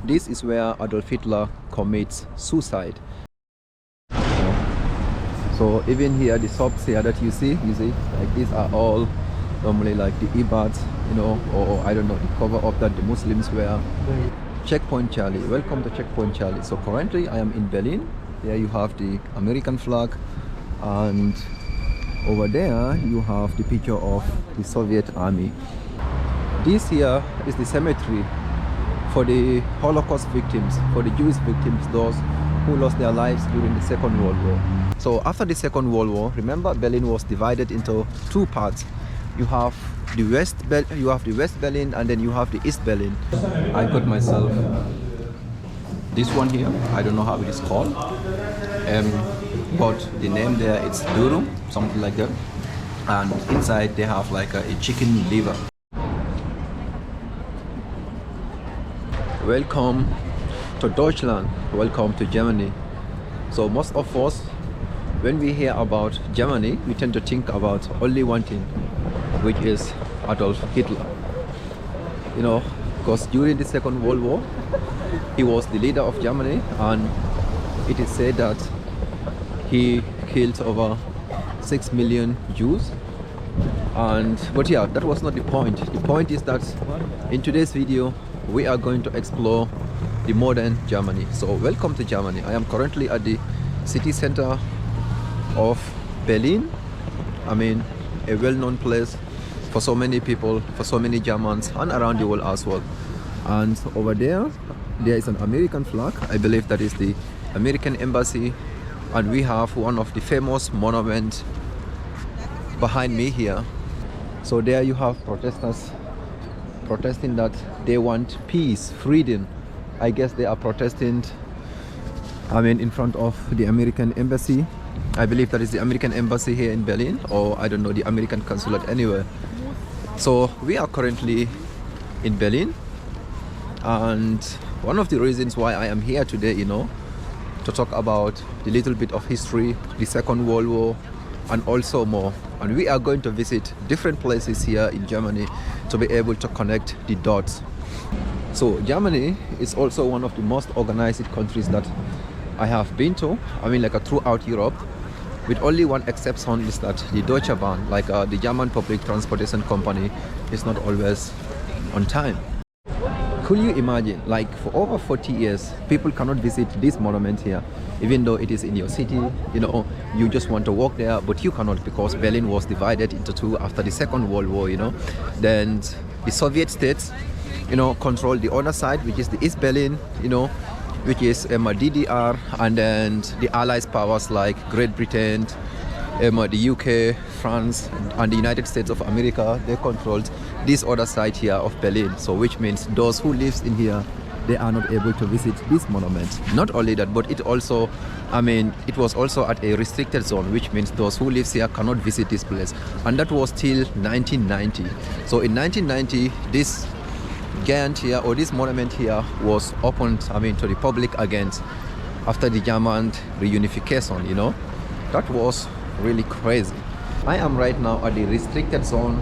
This is where Adolf Hitler commits suicide. So even here, the shops here that you see, like these are all normally like the earbuds, or I don't know, the cover up that the Muslims wear. Checkpoint Charlie, welcome to Checkpoint Charlie. So currently I am in Berlin. There you have the American flag, and over there you have the picture of the Soviet army. This here is the cemetery for the Holocaust victims, for the Jewish victims, those who lost their lives during the Second World War. So after the Second World War, remember, Berlin was divided into two parts. You have the West Berlin, and then you have the East Berlin. I got myself this one here. I don't know how it is called, but the name there it's durum, something like that. And inside they have like a chicken liver. Welcome to Deutschland. Welcome to Germany. So most of us, when we hear about Germany, we tend to think about only one thing, which is Adolf Hitler. Because during the Second World War, he was the leader of Germany, and it is said that he killed over 6 million Jews. But yeah, that was not the point. The point is that in today's video, we are going to explore the modern Germany. So welcome to Germany. I am currently at the city center of Berlin. I mean, a well-known place for so many people, for so many Germans, and around the world as well. And over there is an American flag. I believe that is the American embassy, and we have one of the famous monuments behind me here. So there you have protesters protesting that they want peace, freedom. I guess they are protesting, in front of the American embassy. I believe that is the American embassy here in Berlin, or I don't know, the American consulate anywhere. So we are currently in Berlin, and one of the reasons why I am here today, to talk about the little bit of history, the Second World War, and also more. And we are going to visit different places here in Germany to be able to connect the dots. So Germany is also one of the most organized countries that I have been to, throughout Europe, with only one exception, is that the Deutsche Bahn, the German public transportation company, is not always on time. Could you imagine, for over 40 years, people cannot visit this monument here, even though it is in your city, you just want to walk there, but you cannot, because Berlin was divided into two after the Second World War, Then the Soviet states, control the other side, which is the East Berlin, which is DDR, and then the Allies powers like Great Britain, the UK, France, and the United States of America, they controlled this other side here of Berlin. So which means those who live in here, they are not able to visit this monument. Not only that, but it also, it was also at a restricted zone, which means those who live here cannot visit this place. And that was till 1990. So in 1990, this giant here, or this monument here, was opened, to the public again after the German reunification, That was really crazy. I am right now at the restricted zone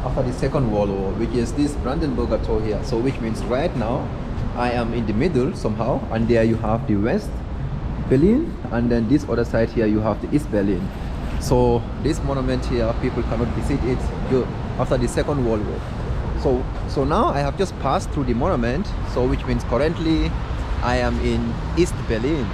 after the Second World War, which is this Brandenburger Tor here. So which means right now I am in the middle somehow, and there you have the West Berlin, and then this other side here you have the East Berlin. So this monument here, people cannot visit it after the Second World War. So now I have just passed through the monument, so which means currently I am in East Berlin.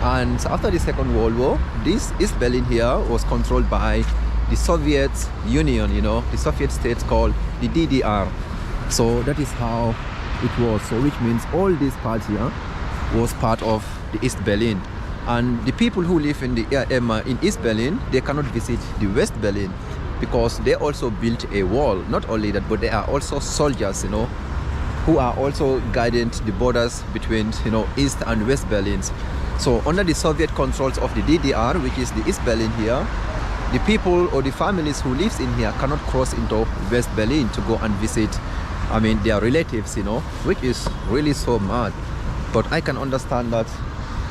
And after the Second World War, this East Berlin here was controlled by the Soviet Union, the Soviet states called the DDR. So that is how it was. So which means all this part here was part of the East Berlin. And the people who live in in East Berlin, they cannot visit the West Berlin, because they also built a wall. Not only that, but they are also soldiers, who are also guiding the borders between, East and West Berlins. So under the Soviet controls of the DDR, which is the East Berlin here, the people or the families who lives in here cannot cross into West Berlin to go and visit, their relatives, which is really so mad. But I can understand that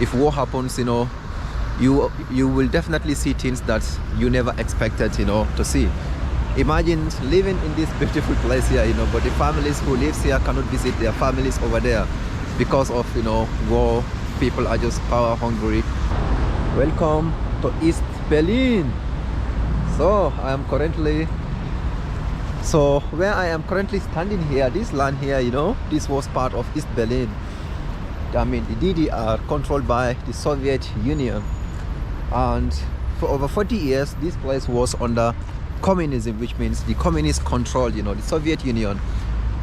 if war happens, you will definitely see things that you never expected, to see. Imagine living in this beautiful place here, but the families who live here cannot visit their families over there. because of war. People are just power hungry. Welcome to East Berlin. So where I am currently standing here, this land here, this was part of East Berlin. I mean, the DDR controlled by the Soviet Union, and for over 40 years this place was under communism, which means the communist control, the Soviet Union.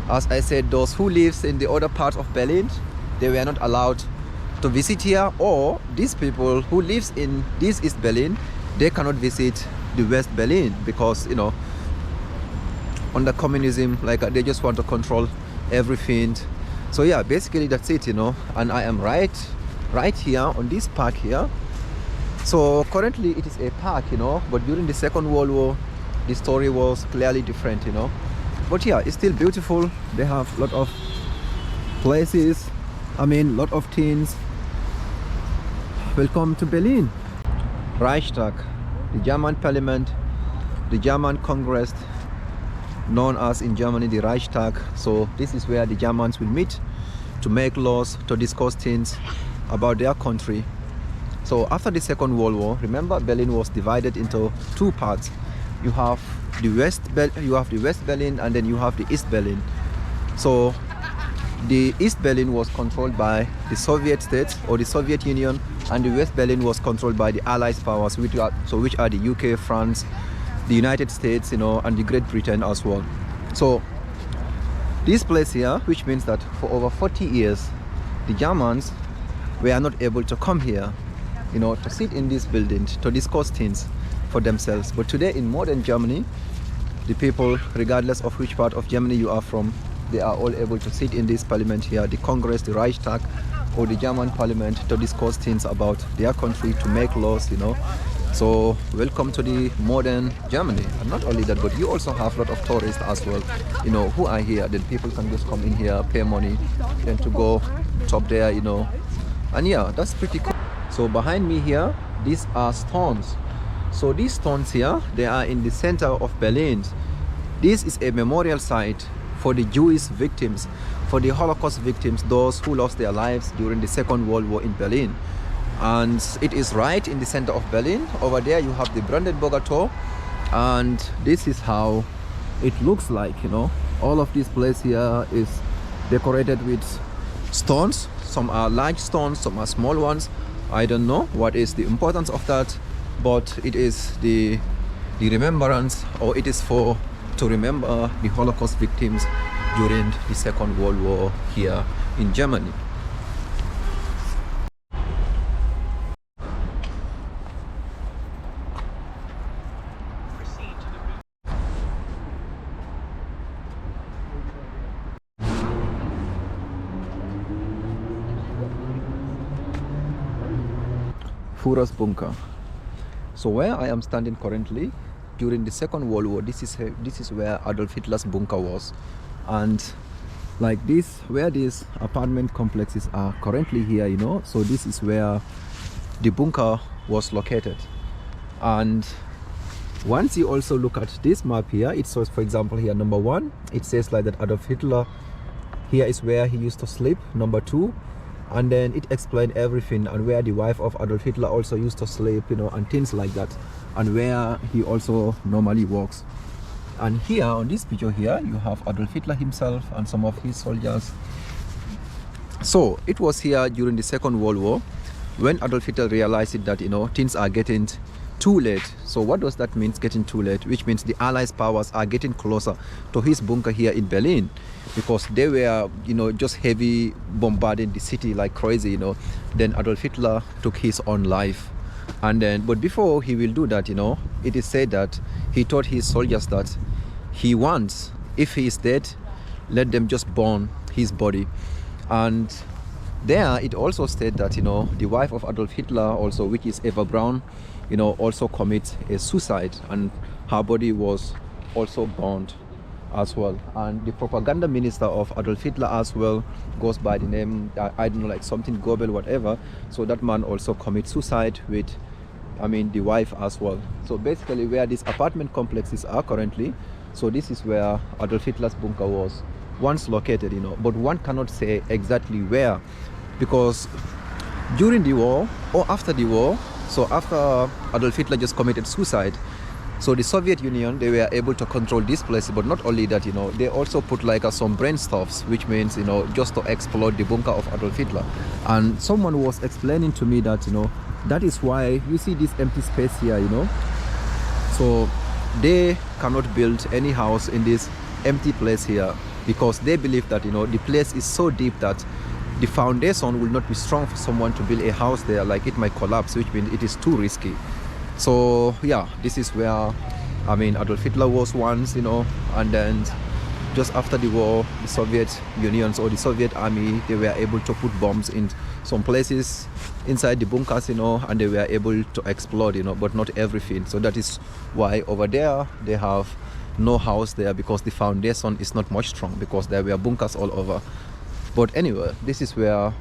As I said, those who lives in the other part of Berlin, they were not allowed to visit here, or these people who lives in this East Berlin, they cannot visit the West Berlin because under communism, like they just want to control everything. So yeah, basically that's it, and I am right here on this park here. So currently it is a park, but during the Second World War the story was clearly different, but yeah, it's still beautiful. They have a lot of places, lot of things. Welcome to Berlin. Reichstag, the German parliament, the German Congress, known as in Germany the Reichstag. So this is where the Germans will meet to make laws, to discuss things about their country. So after the Second World War, remember, Berlin was divided into two parts. You have the West Berlin, and then you have the East Berlin. So the East Berlin was controlled by the Soviet states or the Soviet Union, and the West Berlin was controlled by the Allied powers, which are the UK, France, the United States, and the Great Britain as well. So this place here, which means that for over 40 years the Germans were not able to come here, to sit in this building to discuss things for themselves. But today in modern Germany, the people, regardless of which part of Germany you are from, they are all able to sit in this parliament here, the Congress, the Reichstag, or the German parliament, to discuss things about their country, to make laws, So welcome to the modern Germany. And not only that, but you also have a lot of tourists as well, who are here. Then people can just come in here, pay money, then to go top there, and yeah, that's pretty cool. So behind me here, these are stones. So these stones here, they are in the center of Berlin. This is a memorial site for the Jewish victims, for the Holocaust victims, those who lost their lives during the Second World War in Berlin. And it is right in the center of Berlin. Over there you have the Brandenburger Tor, and this is how it looks like. All of this place here is decorated with stones. Some are large stones, some are small ones. I don't know what is the importance of that, but it is the remembrance, or it is to remember the Holocaust victims during the Second World War here in Germany. Führer's bunker. So where I am standing currently, during the Second World War, this is where Adolf Hitler's bunker was. And like this, where these apartment complexes are currently here, so this is where the bunker was located. And once you also look at this map here, it says, for example, here number 1, it says like that Adolf Hitler, here is where he used to sleep. Number 2, and then it explained everything, and where the wife of Adolf Hitler also used to sleep, and things like that, and where he also normally walks. And here on this picture here, you have Adolf Hitler himself and some of his soldiers. So it was here during the Second World War when Adolf Hitler realized that things are getting too late. So what does that mean, getting too late? Which means the Allied powers are getting closer to his bunker here in Berlin, because they were just heavy bombarding the city like crazy. Then Adolf Hitler took his own life, and then but before he will do that, it is said that he told his soldiers that he wants, if he is dead, let them just burn his body. And there it also said that the wife of Adolf Hitler also, which is Eva Braun, also commits a suicide, and her body was also burned as well. And the propaganda minister of Adolf Hitler as well goes by the name, I don't know, like something Goebbels, whatever. So that man also commits suicide with, the wife as well. So basically where these apartment complexes are currently, so this is where Adolf Hitler's bunker was. once located, but one cannot say exactly where, because during the war or after the war, so after Adolf Hitler just committed suicide, so the Soviet Union, they were able to control this place. But not only that, they also put like some brain stuffs, which means, just to explode the bunker of Adolf Hitler. And someone was explaining to me that, that is why you see this empty space here, so they cannot build any house in this empty place here, because they believe that, the place is so deep that the foundation will not be strong for someone to build a house there. Like, it might collapse, which means it is too risky. So yeah, this is where, Adolf Hitler was once, and then just after the war, the Soviet Union or the Soviet army, they were able to put bombs in some places inside the bunkers, and they were able to explode, but not everything. So that is why over there they have no house there, because the foundation is not much strong, because there were bunkers all over. But anyway, this is where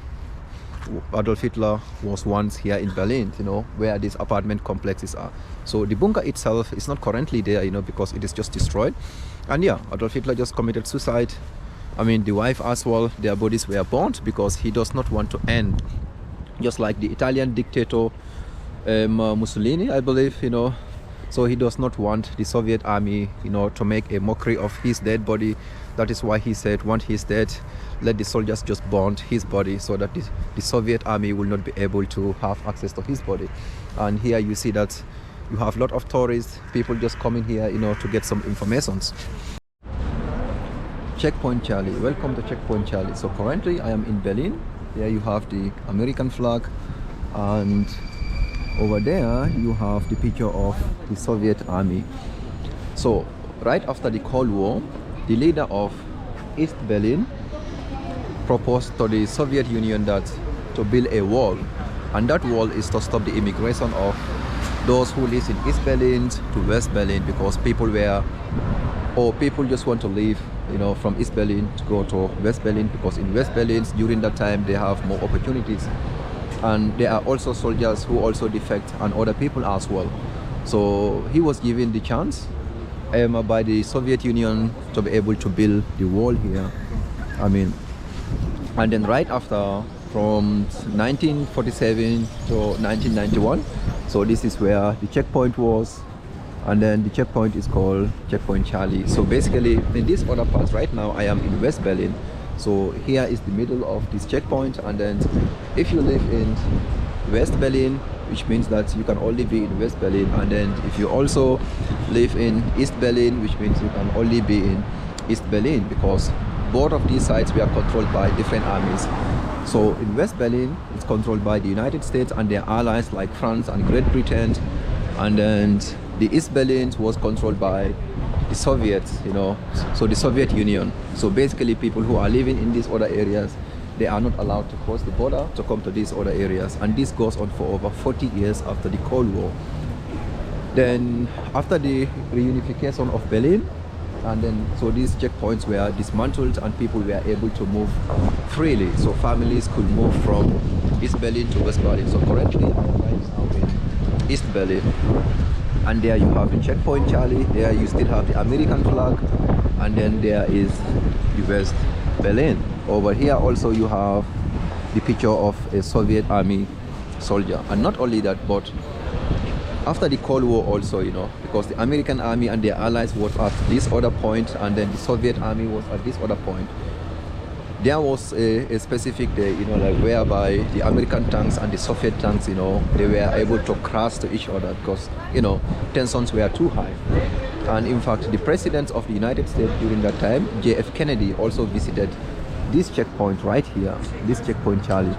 Adolf Hitler was once here in Berlin, where these apartment complexes are. So the bunker itself is not currently there, because it is just destroyed. And yeah, Adolf Hitler just committed suicide. The wife as well, their bodies were burnt, because he does not want to end just like the Italian dictator Mussolini, I believe, so he does not want the Soviet army, to make a mockery of his dead body. That is why he said, once he's dead, let the soldiers just burn his body, so that the Soviet army will not be able to have access to his body. And here you see that you have a lot of tourists, people just coming here, to get some informations. Checkpoint Charlie. Welcome to Checkpoint Charlie. So currently I am in Berlin. There you have the American flag, and over there you have the picture of the Soviet army. So right after the Cold War, the leader of East Berlin proposed to the Soviet Union that to build a wall, and that wall is to stop the immigration of those who live in East Berlin to West Berlin, because people just want to leave, from East Berlin to go to West Berlin, because in West Berlin during that time they have more opportunities, and there are also soldiers who also defect, and other people as well. So he was given the chance by the Soviet Union to be able to build the wall here. And then right after, from 1947 to 1991, so this is where the checkpoint was, and then the checkpoint is called Checkpoint Charlie. So basically in this other part right now I am in West Berlin. So here is the middle of this checkpoint, and then if you live in West Berlin, which means that you can only be in West Berlin, and then if you also live in East Berlin, which means you can only be in East Berlin, because both of these sites were controlled by different armies. So in West Berlin, it's controlled by the United States and their allies like France and Great Britain, and then the East Berlin was controlled by the Soviets, so the Soviet Union. So basically people who are living in these other areas, they are not allowed to cross the border to come to these other areas, and this goes on for over 40 years after the Cold War. Then after the reunification of Berlin, and then so these checkpoints were dismantled and people were able to move freely, so families could move from East Berlin to West Berlin. So currently our lives are in East Berlin, and there you have the Checkpoint Charlie, there you still have the American flag, and then there is the West Berlin. Over here also you have the picture of a Soviet army soldier. And not only that, but after the Cold War also, because the American army and their allies was at this other point, and then the Soviet army was at this other point, there was a specific day, like whereby the American tanks and the Soviet tanks, they were able to crash to each other, because, tensions were too high. And in fact, the president of the United States during that time, JF Kennedy, also visited this checkpoint right here, this Checkpoint Charlie.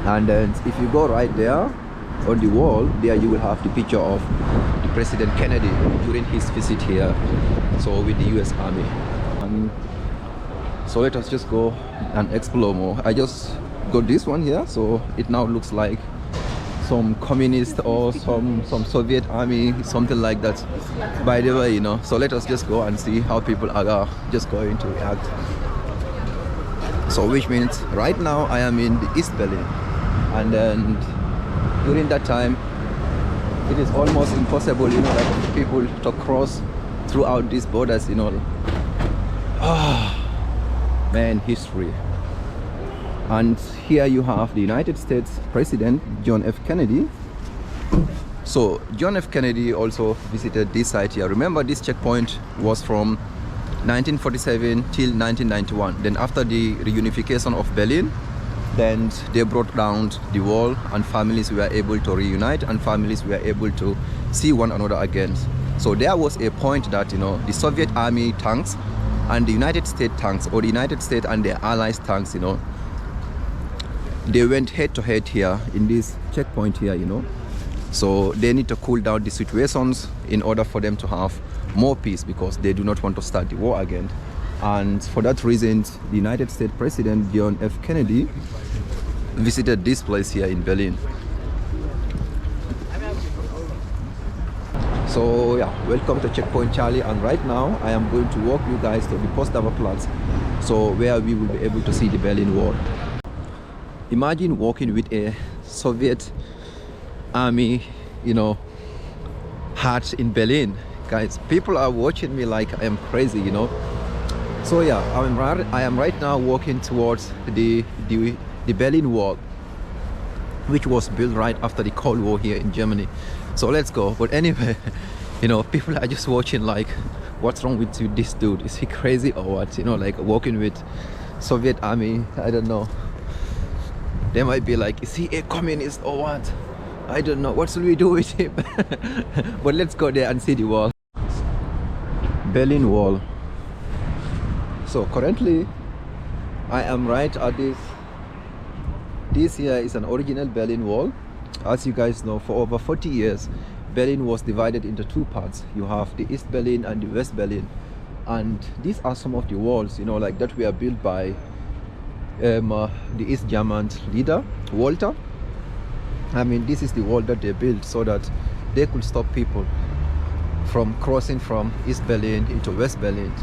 And then if you go right there, on the wall there you will have the picture of the President Kennedy during his visit here, so with the US Army. So let us just go and explore more. I just got this one here, so it now looks like some communist or some Soviet army, something like that, by the way, so let us just go and see how people are just going to react. So which means right now I am in the East Berlin, and then during that time it is almost impossible, like people to cross throughout these borders, man history. And here you have the United States President John F. Kennedy. So John F. Kennedy also visited this site here. Remember, this checkpoint was from 1947 till 1991. Then after the reunification of Berlin, then they brought down the wall and families were able to reunite and families were able to see one another again. So there was a point that, you know, the Soviet army tanks and the United States tanks, or the United States and their allies tanks, you know, they went head to head here in this checkpoint here, you know. So they need to cool down the situations in order for them to have more peace, because they do not want to start the war again. And for that reason, the United States President John F. Kennedy visited this place here in Berlin. So yeah, welcome to Checkpoint Charlie, and right now I am going to walk you guys to the Potsdamer Platz, so where we will be able to see the Berlin Wall. Imagine walking with a Soviet army, you know, hat in Berlin. Guys, people are watching me like I am crazy, you know. So yeah, I am right now walking towards the Berlin Wall, which was built right after the Cold War here in Germany. So let's go. But anyway, you know, people are just watching like, what's wrong with this dude? Is he crazy or what? You know, like walking with Soviet army, I don't know. They might be like, is he a communist or what? I don't know. What should we do with him? But let's go there and see the wall. Berlin Wall. So currently I am right at this. This here is an original Berlin Wall. As you guys know, for over 40 years Berlin was divided into two parts. You have the East Berlin and the West Berlin, and these are some of the walls, you know, like that were built by the East German leader Walter. I mean, this is the wall that they built so that they could stop people from crossing from East Berlin into West Berlin.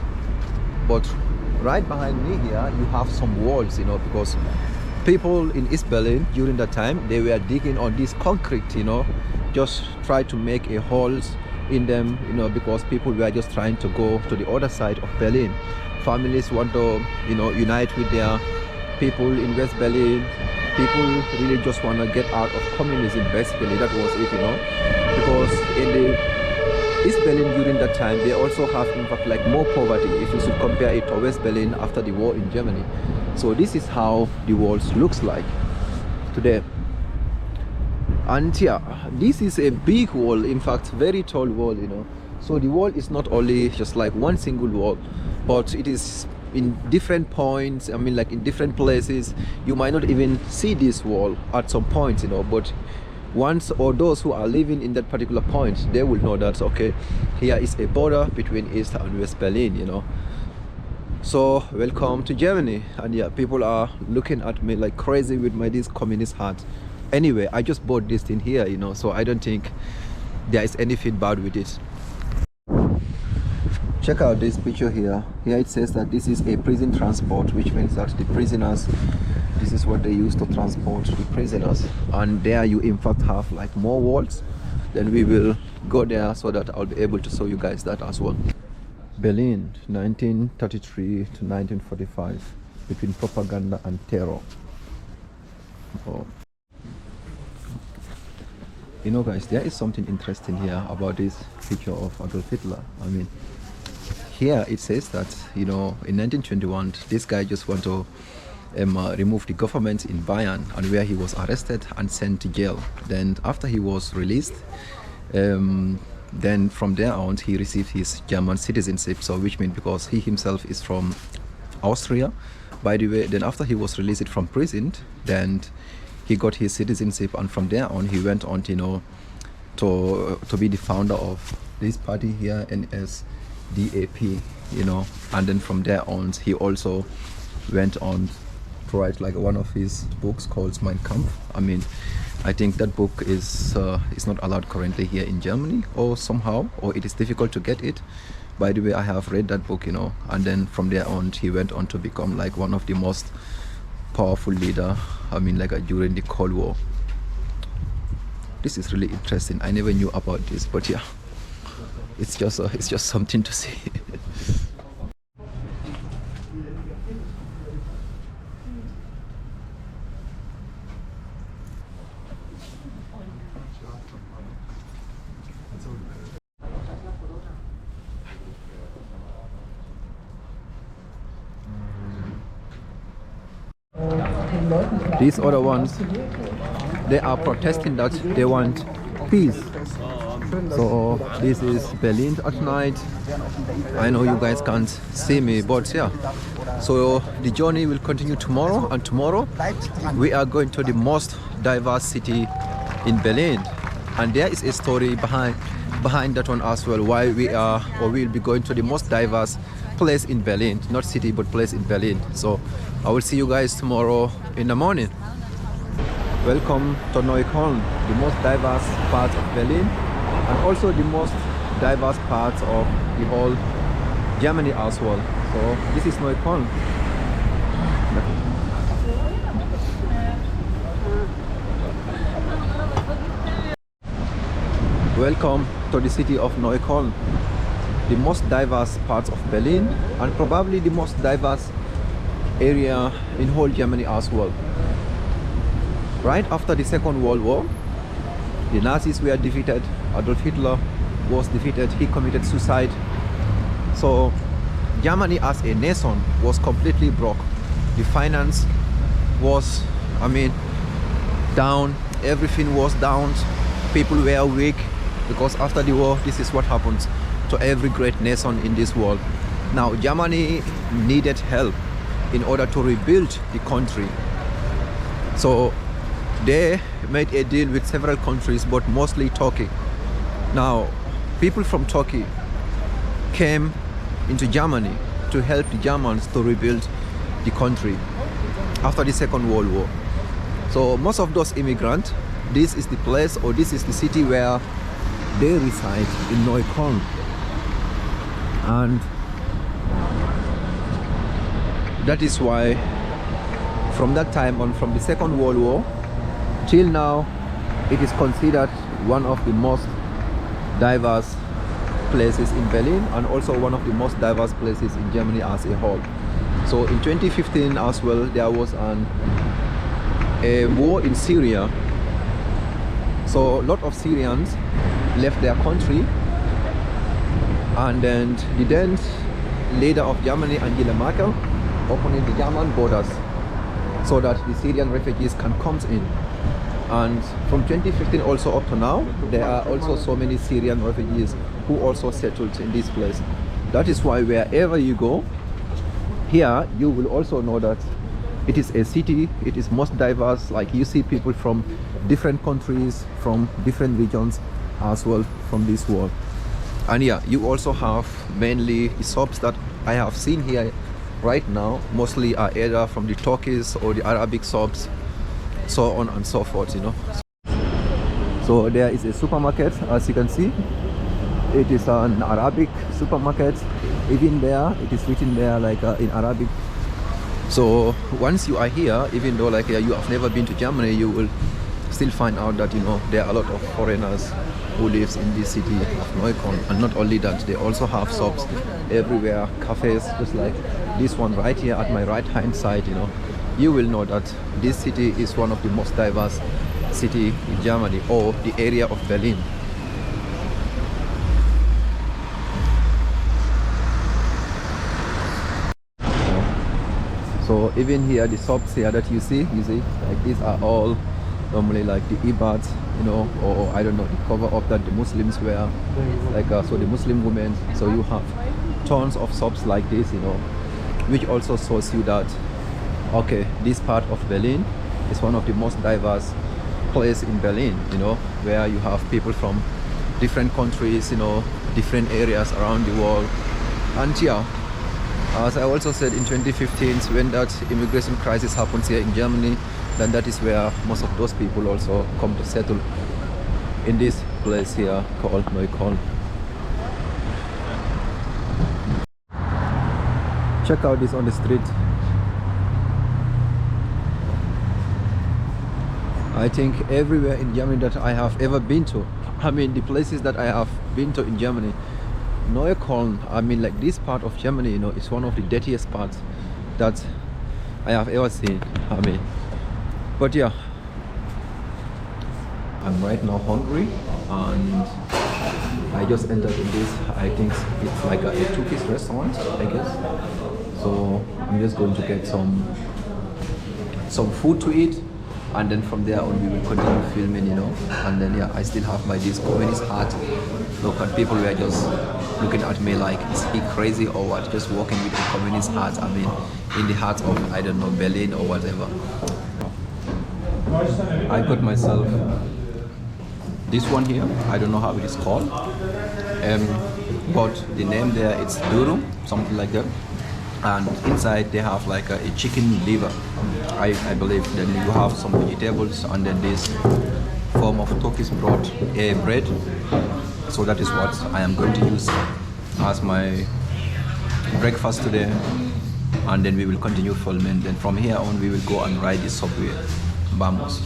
But right behind me here you have some walls, you know, because people in East Berlin during that time, they were digging on this concrete, you know, just try to make a holes in them, you know, because people were just trying to go to the other side of Berlin. Families want to, you know, unite with their people in West Berlin. People really just want to get out of communism, basically. That was it, you know, because in the East Berlin during that time, they also have in fact like more poverty if you should compare it to West Berlin after the war in Germany. So this is how the walls looks like today. And yeah, this is a big wall, in fact very tall wall, you know. So the wall is not only just like one single wall, but it is in different points. I mean, like in different places. You might not even see this wall at some points, you know, but once, or those who are living in that particular point, they will know that okay, here is a border between East and West Berlin, you know. So welcome to Germany. And yeah, people are looking at me like crazy with my this communist hat. Anyway, I just bought this thing here, you know, so I don't think there is anything bad with it. Check out this picture here. Here it says that this is a prison transport, which means that the prisoners, this is what they use to transport the prisoners. And there you in fact have like more walls. Then we will go there so that I'll be able to show you guys that as well. Berlin, 1933 to 1945, between propaganda and terror. Oh. You know guys, there is something interesting here about this picture of Adolf Hitler. I mean, here it says that, you know, in 1921 this guy just want to remove the government in Bayern, and where he was arrested and sent to jail. Then after he was released, then from there on he received his German citizenship, so which means because he himself is from Austria, by the way. Then after he was released from prison, then he got his citizenship, and from there on he went on to, you know, to be the founder of this party here, NSDAP, you know. And then from there on he also went on to write like one of his books called Mein Kampf. I mean, I think that book is not allowed currently here in Germany, or somehow, or it is difficult to get it. By the way, I have read that book, you know. And then from there on he went on to become like one of the most powerful leader, I mean, like during the Cold War. This is really interesting. I never knew about this, but yeah, it's just something to see. These other ones, they are protesting that they want peace. So this is Berlin at night. I know you guys can't see me, but yeah. So the journey will continue tomorrow, and tomorrow we are going to the most diverse city in Berlin, and there is a story behind that one as well, why we are or will be going to the most diverse place in Berlin, not city but place in Berlin. So I will see you guys tomorrow in the morning. Welcome to Neukölln, the most diverse part of Berlin, and also the most diverse part of the whole Germany as well. So this is Neukölln. Welcome to the city of Neukölln, the most diverse parts of Berlin, and probably the most diverse area in whole Germany as well. Right after the Second World War, the Nazis were defeated. Adolf Hitler was defeated. He committed suicide. So Germany as a nation was completely broke. The finance was, down. Everything was down. People were weak, because after the war, this is what happens to every great nation in this world. Now Germany needed help in order to rebuild the country. So they made a deal with several countries, but mostly Turkey. Now people from Turkey came into Germany to help the Germans to rebuild the country after the Second World War. So most of those immigrants, this is the place, or this is the city where they reside, in Neukölln. And that is why from that time on, from the Second World War till now, it is considered one of the most diverse places in Berlin, and also one of the most diverse places in Germany as a whole. So in 2015 as well, there was a war in Syria. So a lot of Syrians left their country, and then the then leader of Germany, Angela Merkel, opened the German borders so that the Syrian refugees can come in. And from 2015 also up to now, there are also so many Syrian refugees who also settled in this place. That is why wherever you go here, you will also know that it is a city, it is most diverse. Like, you see people from different countries, from different regions as well from this world. And yeah, you also have mainly the shops that I have seen here right now, mostly are either from the Turkish or the Arabic shops, so on and so forth, you know. So there is a supermarket, as you can see. It is an Arabic supermarket. Even there, it is written there like in Arabic. So once you are here, even though like you have never been to Germany, you will still find out that, you know, there are a lot of foreigners who lives in this city of Neukölln. And not only that, they also have shops everywhere, cafes, just like this one right here at my right hand side. You know, you will know that this city is one of the most diverse city in Germany, or the area of Berlin. So even here, the shops here that you see, like these are all normally like the ibats, you know, or I don't know, the cover up that the Muslims wear, like so the Muslim women. So you have tons of shops like this, you know, which also shows you that, okay, this part of Berlin is one of the most diverse place in Berlin, you know, where you have people from different countries, you know, different areas around the world. And yeah, as I also said, in 2015, when that immigration crisis happens here in Germany, then that is where most of those people also come to settle in this place here called Neukölln. Check out this on the street. I think everywhere in Germany that I have ever been to, I mean the places that I have been to in Germany, Neukölln, I mean like this part of Germany, you know, is one of the dirtiest parts that I have ever seen. I mean, but yeah, I'm right now hungry, and I just entered in this, I think it's like a Turkish restaurant, I guess. So I'm just going to get some some food to eat, and then from there on we will continue filming, and then yeah, I still have my this communist hat. Look, and people were just looking at me like, is he crazy or what, just walking with a communist hat, I mean, in the heart of, I don't know, Berlin or whatever. I got myself this one here, I don't know how it is called, but the name there, it's durum, something like that, and inside they have like a chicken liver, I believe. Then you have some vegetables, and then this form of Turkish bread. So that is what I am going to use as my breakfast today, and then we will continue filming. Then from here on we will go and ride the subway. Vamos.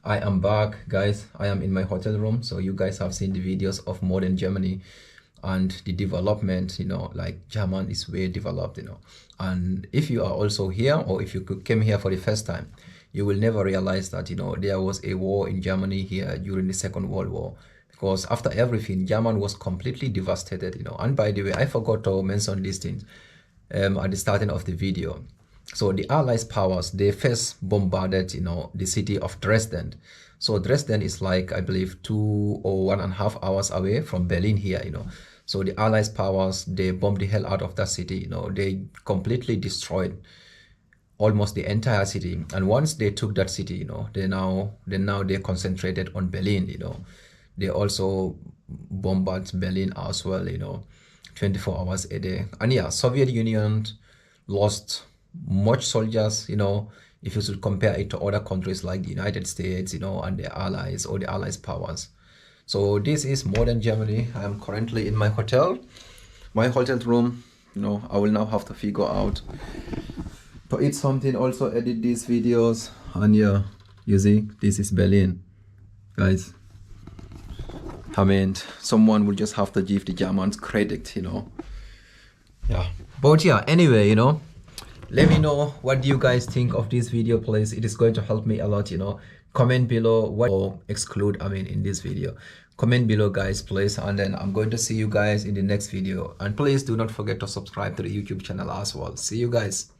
I am back, guys. I am in my hotel room. So you guys have seen the videos of modern Germany and the development, like German is way developed, and if you are also here, or if you came here for the first time, you will never realize that there was a war in Germany here during the Second World War, because after everything, Germany was completely devastated, and by the way, I forgot to mention these things at the starting of the video. So the Allies powers, they first bombarded, the city of Dresden. So Dresden is like, I believe, 2 or 1.5 hours away from Berlin here, So the Allies powers, they bombed the hell out of that city, They completely destroyed almost the entire city. And once they took that city, they concentrated on Berlin, They also bombarded Berlin as well, 24 hours a day. And yeah, Soviet Union lost much soldiers, if you should compare it to other countries like the United States, and the Allies or the Allies powers. So this is modern Germany. I am currently in my hotel room. I will now have to figure out to eat something, also edit these videos, and yeah, you see, this is Berlin, guys. I mean, someone will just have to give the Germans credit, Yeah, but yeah, anyway, let me know what do you guys think of this video, please. It is going to help me a lot, Comment below what or exclude, in this video. Comment below, guys, please, and then I'm going to see you guys in the next video. And please do not forget to subscribe to the YouTube channel as well. See you guys.